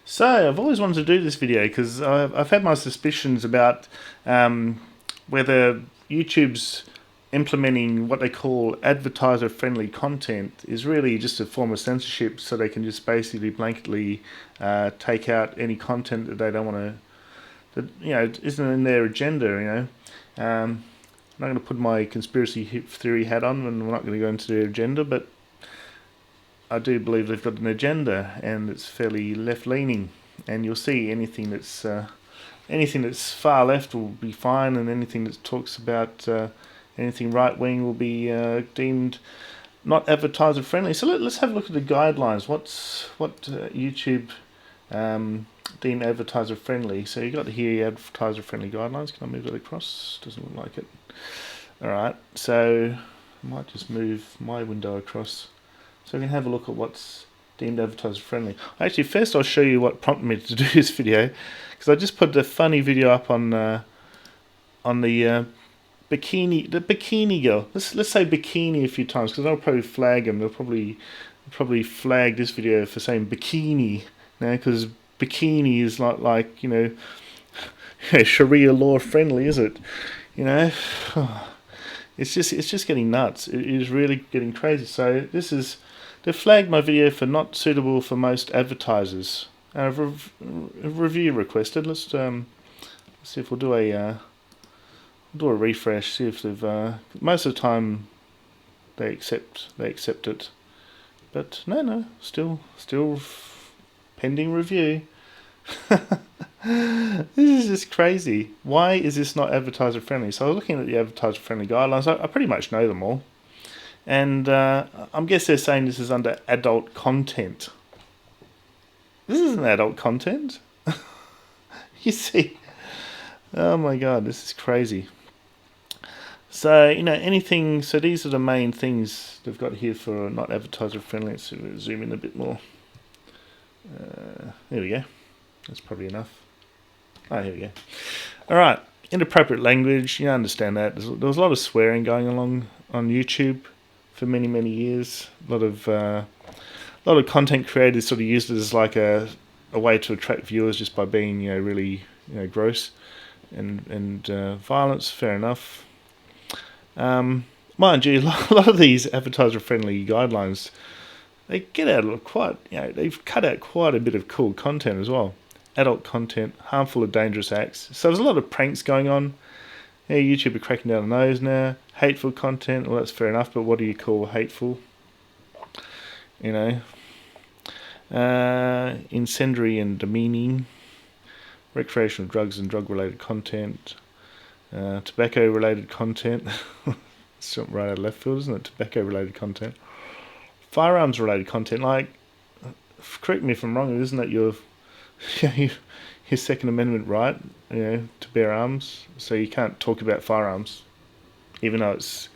So, I've always wanted to do this video because I've had my suspicions about whether YouTube's implementing what they call advertiser-friendly content is really just a form of censorship, so they can just basically blanketly take out any content that they don't want to, that isn't in their agenda. I'm not going to put my conspiracy theory hat on, and we're not going to go into their agenda, but I do believe they've got an agenda, and it's fairly left-leaning. And you'll see anything that's far left will be fine, and anything that talks about anything right-wing will be deemed not advertiser-friendly. So let's have a look at the guidelines. What YouTube deemed advertiser-friendly? So you got here advertiser-friendly guidelines. Can I move that across? Doesn't look like it. All right. So I might just move my window across, so we can have a look at what's deemed advertiser friendly. Actually, first I'll show you what prompted me to do this video, because I just put a funny video up on the bikini girl. Let's say bikini a few times, because I'll probably flag them. They'll probably flag this video for saying bikini now, because bikini is not like Sharia law friendly, is it? It's just getting nuts. It is really getting crazy. So they've flagged my video for not suitable for most advertisers. A review requested. Let's see if we'll do a refresh. See if they've most of the time they accept it, but no, still pending review. This is just crazy. Why is this not advertiser friendly? So I was looking at the advertiser friendly guidelines. I pretty much know them all, and I'm guess they're saying this is under adult content. This isn't adult content. You see, oh my god, this is crazy. So anything. So these are the main things they've got here for not advertiser friendly. Let's zoom in a bit more. There we go. That's probably enough. Oh, here we go. All right. Inappropriate language. You understand that. There was a lot of swearing going along on YouTube for many years. A lot of content creators sort of used it as like a way to attract viewers just by being really gross and violence. Fair enough. Mind you, a lot of these advertiser-friendly guidelines, they get out of quite they've cut out quite a bit of cool content as well. Adult content, harmful or dangerous acts. So there's a lot of pranks going on. Yeah, YouTube are cracking down on those now. Hateful content, well, that's fair enough, but what do you call hateful? Incendiary and demeaning. Recreational drugs and drug-related content. Tobacco-related content. It's something right out of left field, isn't it? Tobacco-related content. Firearms-related content, like, correct me if I'm wrong, isn't that your Second Amendment right, to bear arms? So you can't talk about firearms, even though it's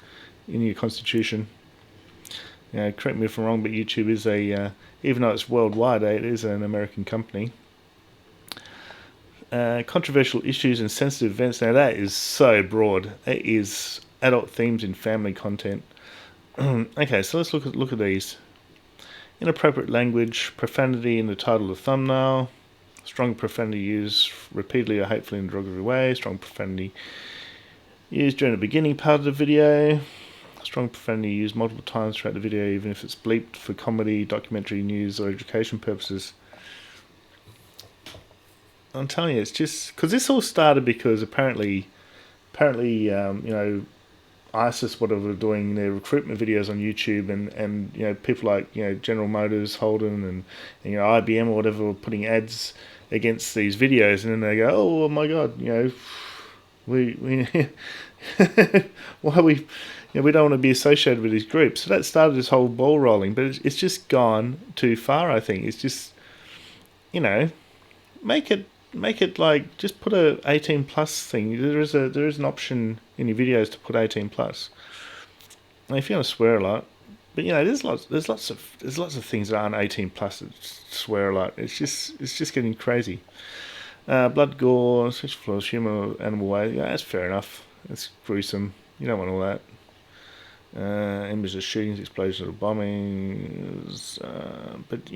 in your constitution. Correct me if I'm wrong, but YouTube is even though it's worldwide, it is an American company. Controversial issues and sensitive events. Now that is so broad. It is adult themes in family content. Okay, so let's look at these. Inappropriate language, profanity in the title or thumbnail, strong profanity used repeatedly or hatefully in a derogatory way, strong profanity used during the beginning part of the video, strong profanity used multiple times throughout the video, even if it's bleeped for comedy, documentary, news, or education purposes. I'm telling you, it's just because this all started because apparently, ISIS, whatever, were doing their recruitment videos on YouTube, and people like General Motors, Holden, and IBM or whatever were putting ads against these videos, and then they go, oh my god, we why we don't want to be associated with these groups. So that started this whole ball rolling, but it's just gone too far. I think it's just make it like just put a 18 plus thing. There is an option in your videos to put 18 plus. Now, if you want to swear a lot, but there's lots of things that aren't 18 plus that swear a lot. It's just getting crazy. Blood, gore, sexual flaws, human or animal waste. Yeah, that's fair enough. It's gruesome. You don't want all that. Images of shootings, explosions, or bombings. But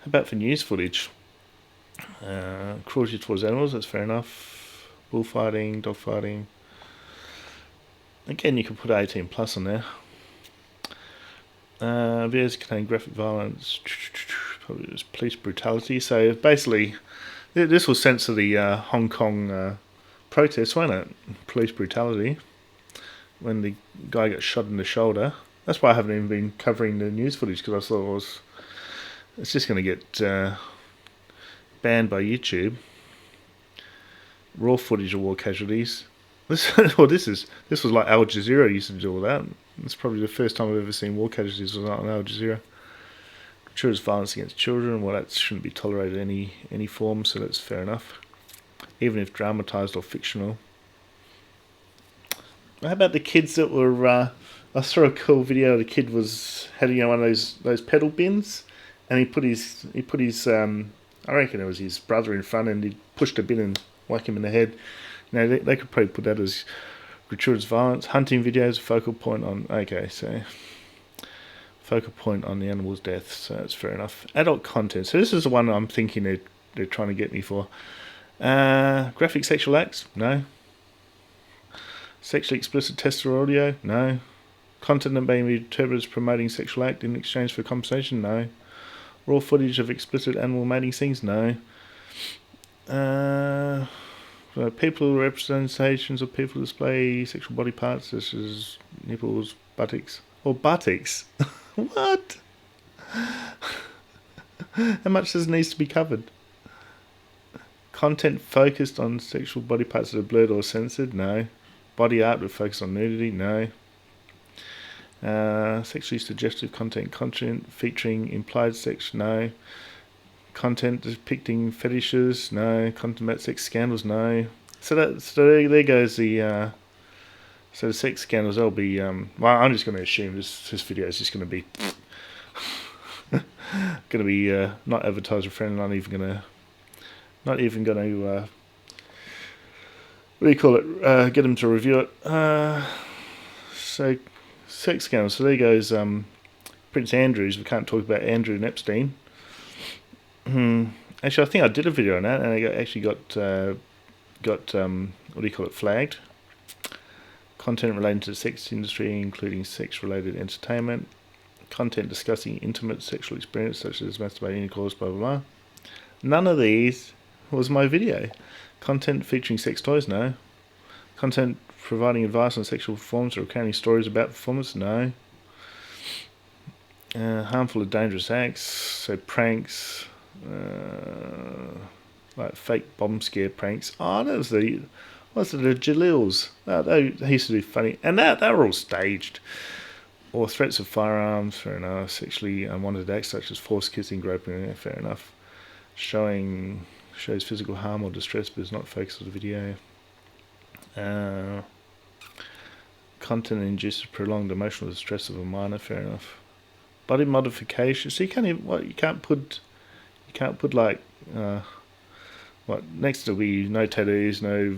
about for news footage? Cruelty towards animals, that's fair enough. Bullfighting, dogfighting. Again, you could put 18 plus on there. Videos containing graphic violence, probably just police brutality. So basically, this was censor the Hong Kong protests, wasn't it? Police brutality. When the guy got shot in the shoulder. That's why I haven't even been covering the news footage, because I thought it's just going to get banned by YouTube. Raw footage of war casualties. This was like Al Jazeera used to do all that. It's probably the first time I've ever seen war casualties was on Al Jazeera. Gratuitous violence against children, well, that shouldn't be tolerated in any form, so that's fair enough, even if dramatised or fictional. How about the kids that were? I saw a cool video. The kid had one of those pedal bins, and he put his I reckon it was his brother in front, and he pushed a bin and whacked him in the head. They could probably put that as gratuitous violence. Hunting videos, focal point on... Okay, so... Focal point on the animal's death, so that's fair enough. Adult content. So this is the one I'm thinking they're trying to get me for. Graphic sexual acts? No. Sexually explicit text or audio? No. Content that may be interpreted as promoting sexual act in exchange for compensation? No. Raw footage of explicit animal mating scenes? No. People representations of people display sexual body parts such as nipples, buttocks. Or buttocks? What? How much does needs to be covered? Content focused on sexual body parts that are blurred or censored? No. Body art with focus on nudity? No. Sexually suggestive content featuring implied sex? No. Content depicting fetishes? No. Content about sex scandals? No. So there goes the so the sex scandals. They'll be well, I'm just going to assume this video is just going to be not advertiser friendly. Not even going to what do you call it? Get them to review it. So sex scandals. So there goes Prince Andrews. We can't talk about Andrew and Epstein. Actually, I think I did a video on that, and I actually got what do you call it, flagged. Content relating to the sex industry, including sex-related entertainment. Content discussing intimate sexual experience, such as masturbating, intercourse, blah blah blah. None of these was my video. Content featuring sex toys? No. Content providing advice on sexual performance or recounting stories about performance? No. Harmful or dangerous acts, so pranks, like fake bomb scare pranks. Oh, that was the Jalils. They used to be funny, and they were all staged. Or threats of firearms, fair enough. Sexually unwanted acts such as forced kissing, groping, fair enough. Shows physical harm or distress, but is not focused on the video. Content induces prolonged emotional distress of a minor, fair enough. Body modification. So you can't put like next to be no tattoos, no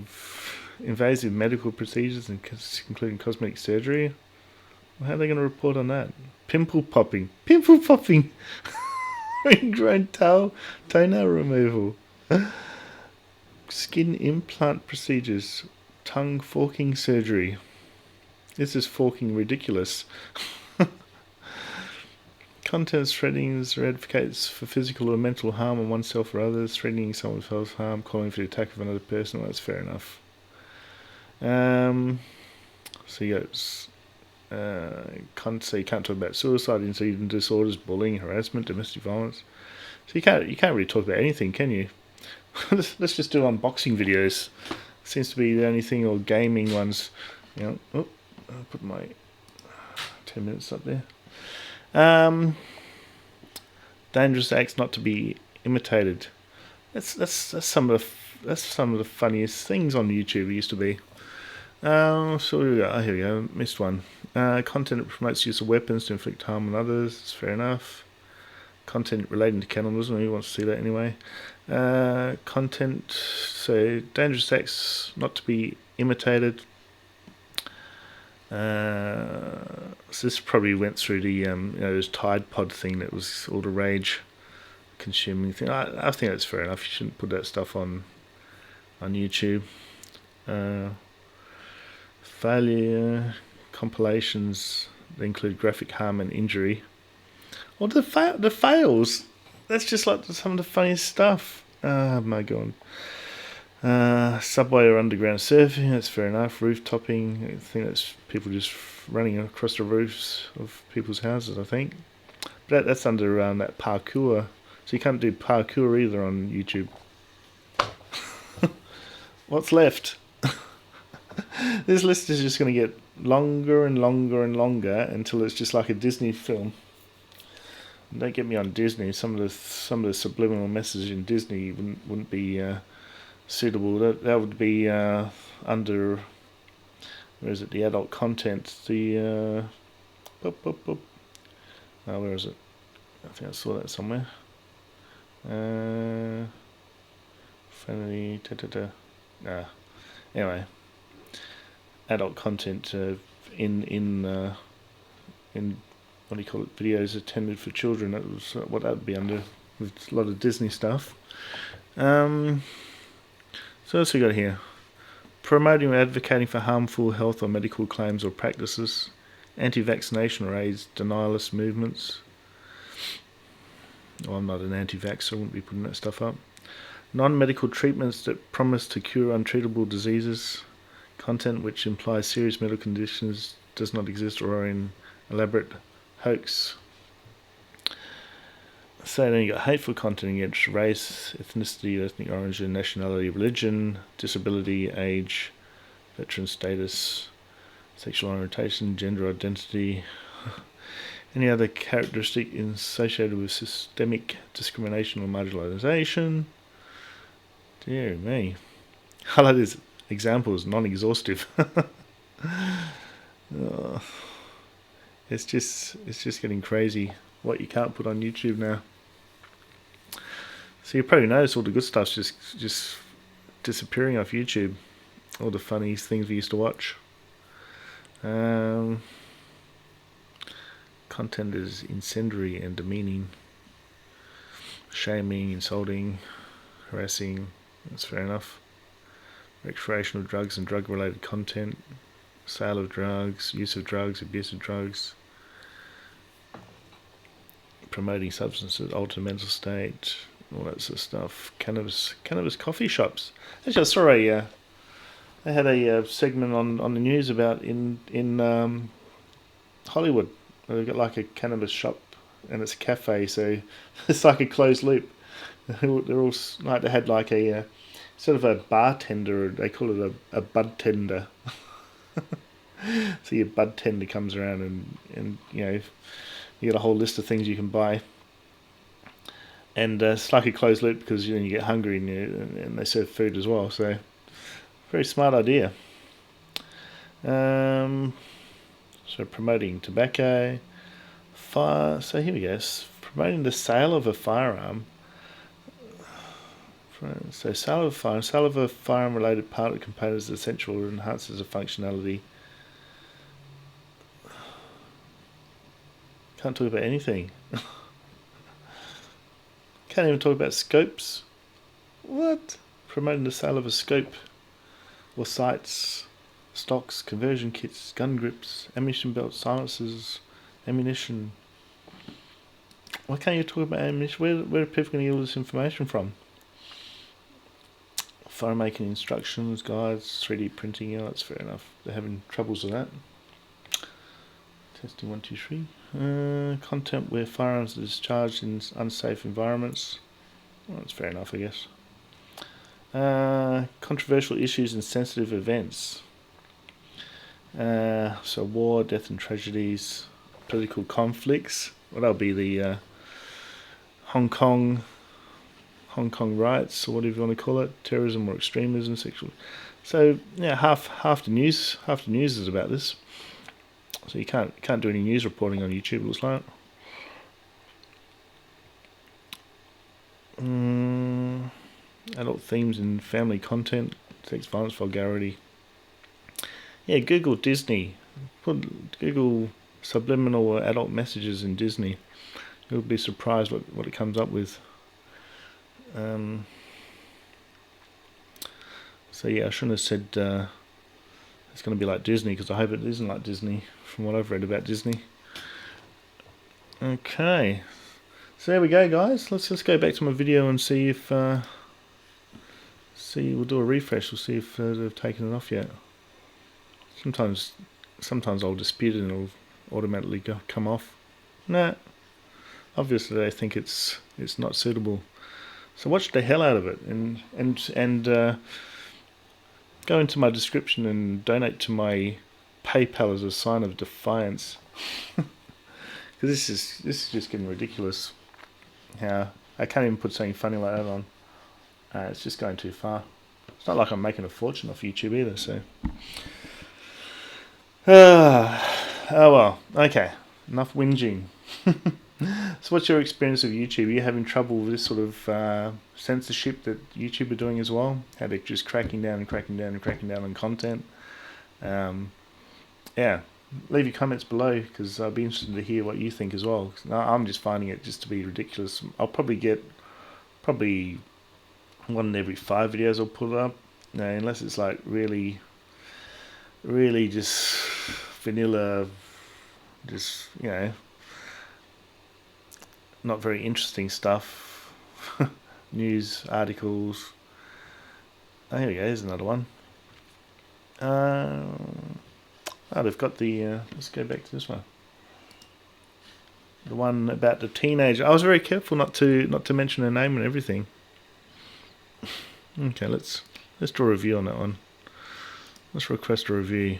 invasive medical procedures, including cosmetic surgery. How are they going to report on that? Pimple popping, ingrown toenail removal, skin implant procedures, tongue forking surgery. This is forking ridiculous. Content threatening advocates for physical or mental harm on oneself or others, threatening someone with harm, calling for the attack of another person. Well, that's fair enough. So you can't talk about suicide, eating disorders, bullying, harassment, domestic violence. So you can't really talk about anything, can you? Let's just do unboxing videos. Seems to be the only thing, or gaming ones. I'll put my 10 minutes up there. Dangerous acts not to be imitated. That's some of the funniest things on YouTube. It used to be. So here we go. Missed one. Content that promotes use of weapons to inflict harm on others. It's fair enough. Content relating to cannibalism. Who wants to see that anyway? Content. So dangerous acts not to be imitated. So this probably went through the this Tide Pod thing that was all the rage consuming thing. I think that's fair enough. You shouldn't put that stuff on YouTube. Failure compilations, they include graphic harm and injury. Well, the fails. That's just like some of the funniest stuff. Oh my god. Subway or underground surfing, that's fair enough. Roof topping, I think that's people just running across the roofs of people's houses, I think. But that's under that parkour. So you can't do parkour either on YouTube. What's left? This list is just going to get longer and longer and longer until it's just like a Disney film. And don't get me on Disney. Some of the subliminal messages in Disney wouldn't be suitable. That would be under, where is it? The adult content. The where is it? I think I saw that somewhere. Family. Anyway, adult content in what do you call it? Videos intended for children. That was what that would be under. With a lot of Disney stuff. So what's we got here? Promoting or advocating for harmful health or medical claims or practices. Anti-vaccination or AIDS denialist movements. Well, I'm not an anti-vaxxer, I wouldn't be putting that stuff up. Non-medical treatments that promise to cure untreatable diseases. Content which implies serious medical conditions does not exist or are in elaborate hoax. So then you got hateful content against race, ethnicity, ethnic origin, nationality, religion, disability, age, veteran status, sexual orientation, gender identity, any other characteristic associated with systemic discrimination or marginalisation. Dear me. Highlight these examples, non-exhaustive. It's just getting crazy what you can't put on YouTube now. So you probably notice all the good stuff's just disappearing off YouTube. All the funniest things we used to watch. Content is incendiary and demeaning. Shaming, insulting, harassing. That's fair enough. Recreational drugs and drug-related content. Sale of drugs, use of drugs, abuse of drugs. Promoting substances, altered mental state, all that sort of stuff. Cannabis coffee shops. Actually, I saw they had a segment on the news about in Hollywood. They've got like a cannabis shop and it's a cafe, so it's like a closed loop. They're all like they had like a sort of a bartender. They call it a bud tender. So your bud tender comes around and you know you get a whole list of things you can buy. And it's like a closed loop because you get hungry and they serve food as well. So very smart idea. So promoting tobacco, fire. So here we go. Promoting the sale of a firearm. So sale of a firearm related part of the component is essential or enhances the functionality. Can't talk about anything. Can't even talk about scopes. What? Promoting the sale of a scope or sights, stocks, conversion kits, gun grips, ammunition belts, silencers, ammunition. Why can't you talk about ammunition? Where are people going to get all this information from? Fire making instructions, guides, 3D printing. Yeah, that's fair enough. They're having troubles with that. Testing 1, 2, 3. Content where firearms are discharged in unsafe environments. Well, that's fair enough, I guess. Controversial issues and sensitive events. So war, death and tragedies, political conflicts. Well, that'll be the Hong Kong riots, or whatever you want to call it, terrorism or extremism, sexual. So yeah, half the news is about this. So you can't do any news reporting on YouTube, it looks like. Adult themes in family content, sex, violence, vulgarity. Yeah, Google Disney. Google subliminal adult messages in Disney. You'll be surprised what it comes up with. So yeah, I shouldn't have said it's going to be like Disney, because I hope it isn't like Disney from what I've read about Disney. Okay, so there we go, guys. Let's just go back to my video and see if we'll do a refresh. We'll see if they've taken it off yet. Sometimes I'll dispute it and it'll automatically come off. Nah, obviously they think it's not suitable. So watch the hell out of it and go into my description and donate to my PayPal as a sign of defiance. Because this is just getting ridiculous. How I can't even put something funny like that on. It's just going too far. It's not like I'm making a fortune off YouTube either. So, oh well. Okay, enough whinging. So what's your experience of YouTube? Are you having trouble with this sort of censorship that YouTube are doing as well? How they're just cracking down on content. Yeah, leave your comments below, because I'll be interested to hear what you think as well. I'm just finding it just to be ridiculous. I'll probably get one in every 5 videos I'll put up, unless it's like really just vanilla, just not very interesting stuff. News articles. Oh, here we go. Here's another one. They've got the. Let's go back to this one. The one about the teenager. I was very careful not to mention her name and everything. Okay, let's do a review on that one. Let's request a review.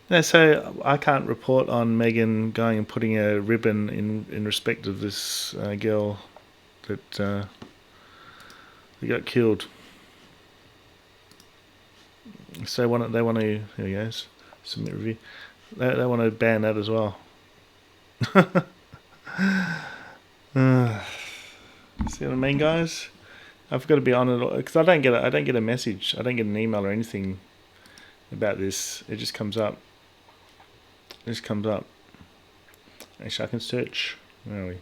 Yeah, so I can't report on Megan going and putting a ribbon in respect of this girl that got killed. So they want to. Here we go. Submit review. They want to ban that as well. See what I mean, guys? I've got to be on it because I don't get a message. I don't get an email or anything about this. It just comes up. Actually, I can search. Where are we?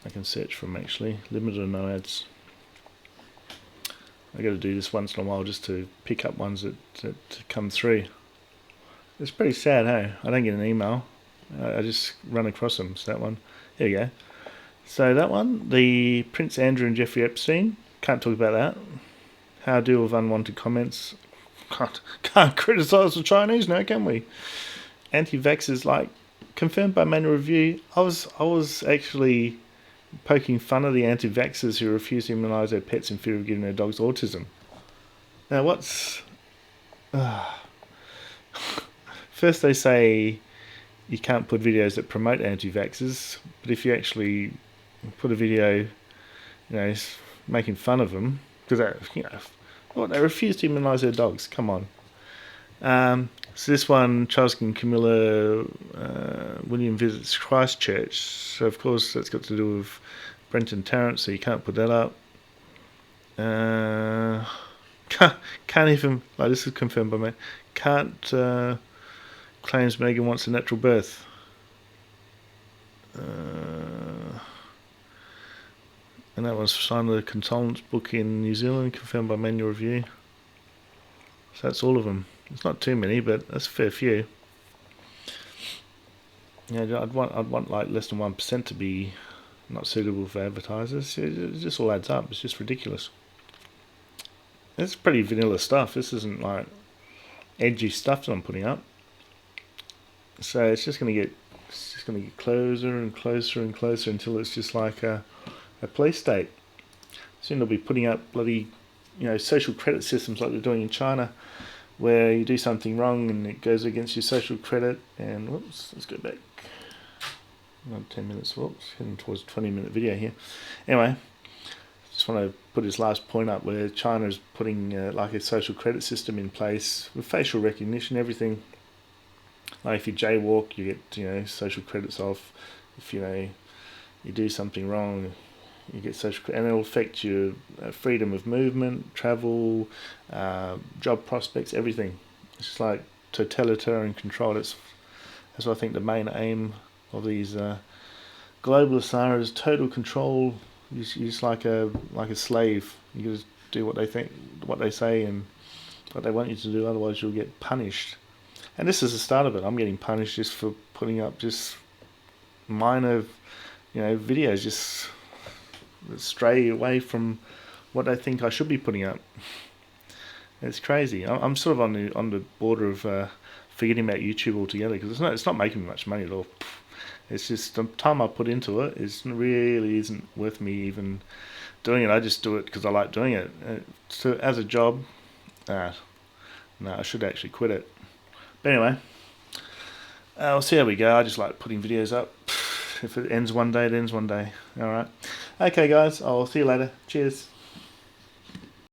I can search for them, actually. Limited or no ads. I got to do this once in a while just to pick up ones that come through. It's pretty sad, hey? I don't get an email. I just run across them. So that one. Here we go. So that one, the Prince Andrew and Jeffrey Epstein. Can't talk about that. How to deal with unwanted comments. Can't criticise the Chinese now, can we? Anti-vaxxers, like, confirmed by Manual Review. I was actually poking fun of the anti-vaxxers who refuse to immunise their pets in fear of giving their dogs autism. Now, first they say you can't put videos that promote anti-vaxxers, but if you actually put a video, making fun of them, because they refuse to immunise their dogs. Come on. So this one, Charles and Camilla William visits Christchurch. So of course that's got to do with Brenton Tarrant, so you can't put that up. Can't even, like, this is confirmed by me. Can't claims Megan wants a natural birth. And that was signed with a condolence book in New Zealand, confirmed by Manual Review. So that's all of them. It's not too many, but that's a fair few. Yeah, I'd want like less than 1% to be not suitable for advertisers. It just all adds up. It's just ridiculous. It's pretty vanilla stuff. This isn't like edgy stuff that I'm putting up. So it's just going to get closer and closer and closer until it's just like a police state. Soon they'll be putting up bloody, social credit systems like they're doing in China, where you do something wrong and it goes against your social credit. And whoops, let's go back. Another 10 minutes. Whoops, heading towards a 20-minute video here. Anyway, just want to put this last point up where China is putting like a social credit system in place with facial recognition, everything. Like if you jaywalk, you get social credits off. If you do something wrong, you get social credit, and it'll affect your freedom of movement, travel, job prospects, everything. It's just like totalitarian control. That's what I think the main aim of these globalists are is total control. You're just like a slave. You just do what they think, what they say, and what they want you to do. Otherwise, you'll get punished. And this is the start of it. I'm getting punished just for putting up just minor, videos, just stray away from what I think I should be putting up. It's crazy. I'm sort of on the border of forgetting about YouTube altogether, because it's not making me much money at all. It's just the time I put into it really isn't worth me even doing it. I just do it because I like doing it. So as a job, no, I should actually quit it. But anyway, we'll see how we go. I just like putting videos up. If it ends one day, it ends one day. Alright. Okay guys, I'll see you later. Cheers.